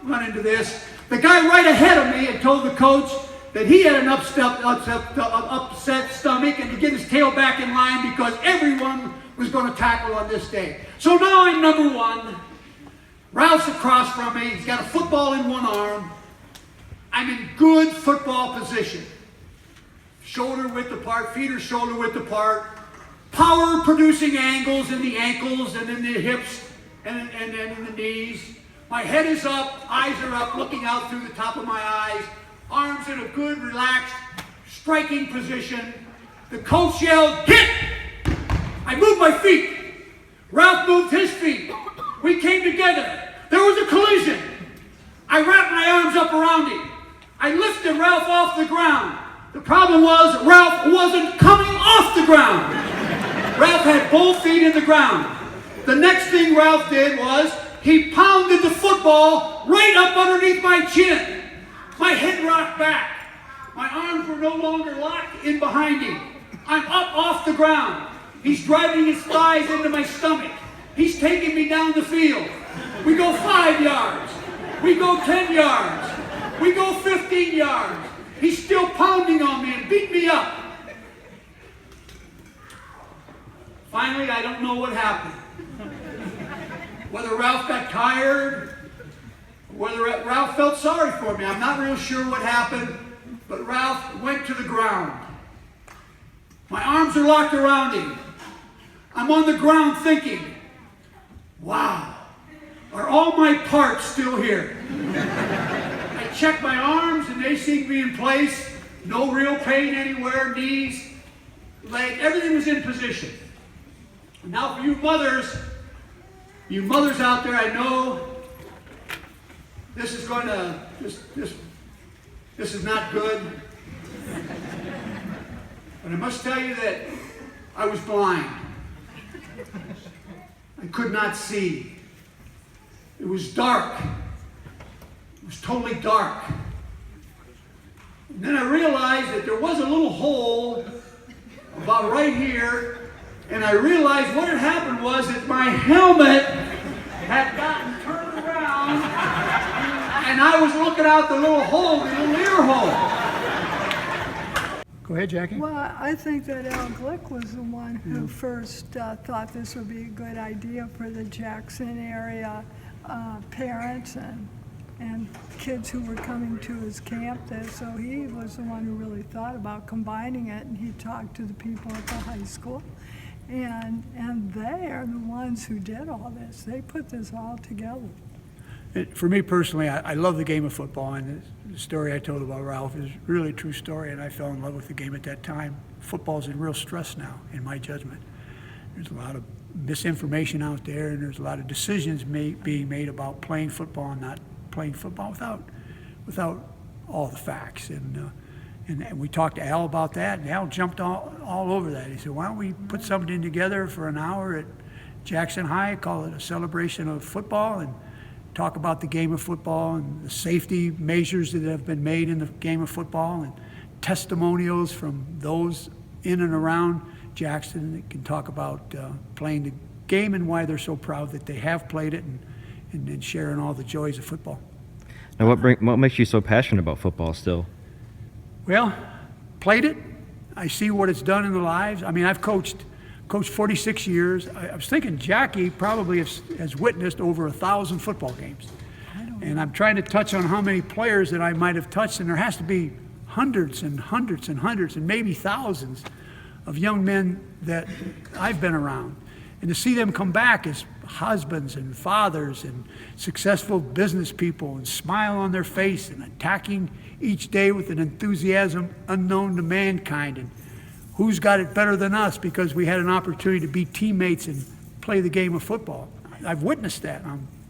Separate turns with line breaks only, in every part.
run into this. The guy right ahead of me had told the coach that he had an upset stomach and to get his tail back in line because everyone was going to tackle on this day. So now I'm number one. Ralph's across from me. He's got a football in one arm. I'm in good football position. Shoulder width apart, feet are shoulder width apart. Power producing angles in the ankles and in the hips and in the knees. My head is up, eyes are up, looking out through the top of my eyes. Arms in a good, relaxed, striking position. The coach yelled, "Hit!" I moved my feet. Ralph moved his feet. We came together. There was a collision. I wrapped my arms up around him. I lifted Ralph off the ground. The problem was Ralph wasn't coming off the ground. Ralph had both feet in the ground. The next thing Ralph did was he pounded the football right up underneath my chin. My head rocked back. My arms were no longer locked in behind him. I'm up off the ground. He's driving his thighs into my stomach. He's taking me down the field. We go 5 yards. We go 10 yards. We go 15 yards. He's still pounding on me and beating me up. Finally, I don't know what happened. Whether Ralph got tired, whether Ralph felt sorry for me, I'm not real sure what happened, but Ralph went to the ground. My arms are locked around him. I'm on the ground thinking, wow, are all my parts still here? I checked my arms and they seemed to be in place. No real pain anywhere, knees, leg, everything was in position. Now for you mothers out there, I know this is going to, this is not good. But I must tell you that I was blind. I could not see. It was dark. It was totally dark. And then I realized that there was a little hole about right here, and I realized what had happened was that my helmet had gotten turned around, and I was looking out the little hole, the little ear hole. Go ahead, Jackie.
Well, I think that Al Glick was the one who first thought this would be a good idea for the Jackson area parents and kids who were coming to his camp there. So he was the one who really thought about combining it, and he talked to the people at the high school. And they are the ones who did all this. They put this all together.
For me personally, I love the game of football, and the story I told about Ralph is really a true story, and I fell in love with the game at that time. Football's in real stress now, in my judgment. There's a lot of misinformation out there, and there's a lot of decisions being made about playing football and not playing football without all the facts. And we talked to Al about that, and Al jumped all over that. He said, why don't we put something together for an hour at Jackson High, call it a celebration of football, and talk about the game of football and the safety measures that have been made in the game of football and testimonials from those in and around Jackson that can talk about playing the game and why they're so proud that they have played it and sharing all the joys of football.
Now, what makes you so passionate about football still?
Well, played it. I see what it's done in the lives. I mean, I've coached 46 years. I was thinking Jackie probably has witnessed over 1,000 football games. And I'm trying to touch on how many players that I might have touched, and there has to be hundreds and hundreds and hundreds and maybe thousands of young men that I've been around. And to see them come back as husbands and fathers and successful business people and smile on their face and attacking each day with an enthusiasm unknown to mankind, and who's got it better than us because we had an opportunity to be teammates and play the game of football. I've witnessed that.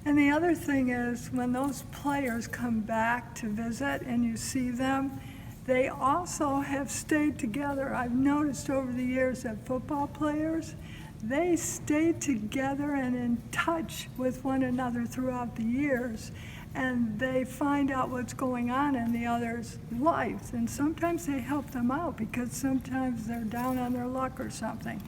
And the other thing is, when those players come back to visit and you see them, they also have stayed together. I've noticed over the years that football players, they stay together and in touch with one another throughout the years. And they find out what's going on in the other's lives. And sometimes they help them out because sometimes they're down on their luck or something.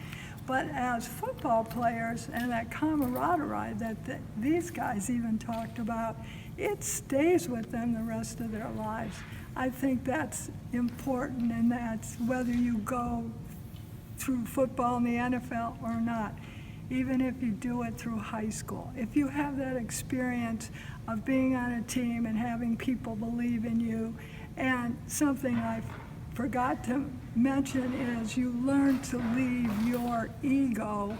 But as football players and that camaraderie that these guys even talked about, it stays with them the rest of their lives. I think that's important, and that's whether you go through football in the NFL or not, even if you do it through high school. If you have that experience of being on a team and having people believe in you, and something I forgot to mention is you learn to leave your ego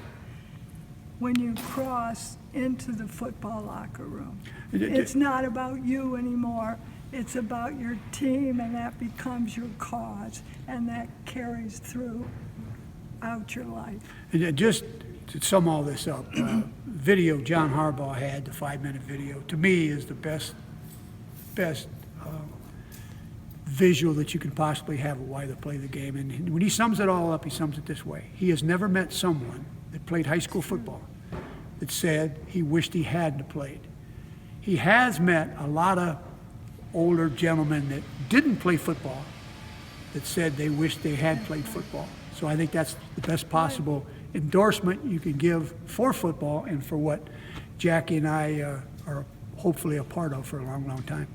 when you cross into the football locker room. It's not about you anymore. It's about your team, and that becomes your cause, and that carries throughout your life.
And just to sum all this up, video John Harbaugh had, the 5-minute video, to me is the best visual that you can possibly have of why they play the game. And when he sums it all up, he sums it this way. He has never met someone that played high school football that said he wished he hadn't played. He has met a lot of older gentlemen that didn't play football that said they wished they had played football. So I think that's the best possible endorsement you can give for football and for what Jackie and I are hopefully a part of for a long, long time.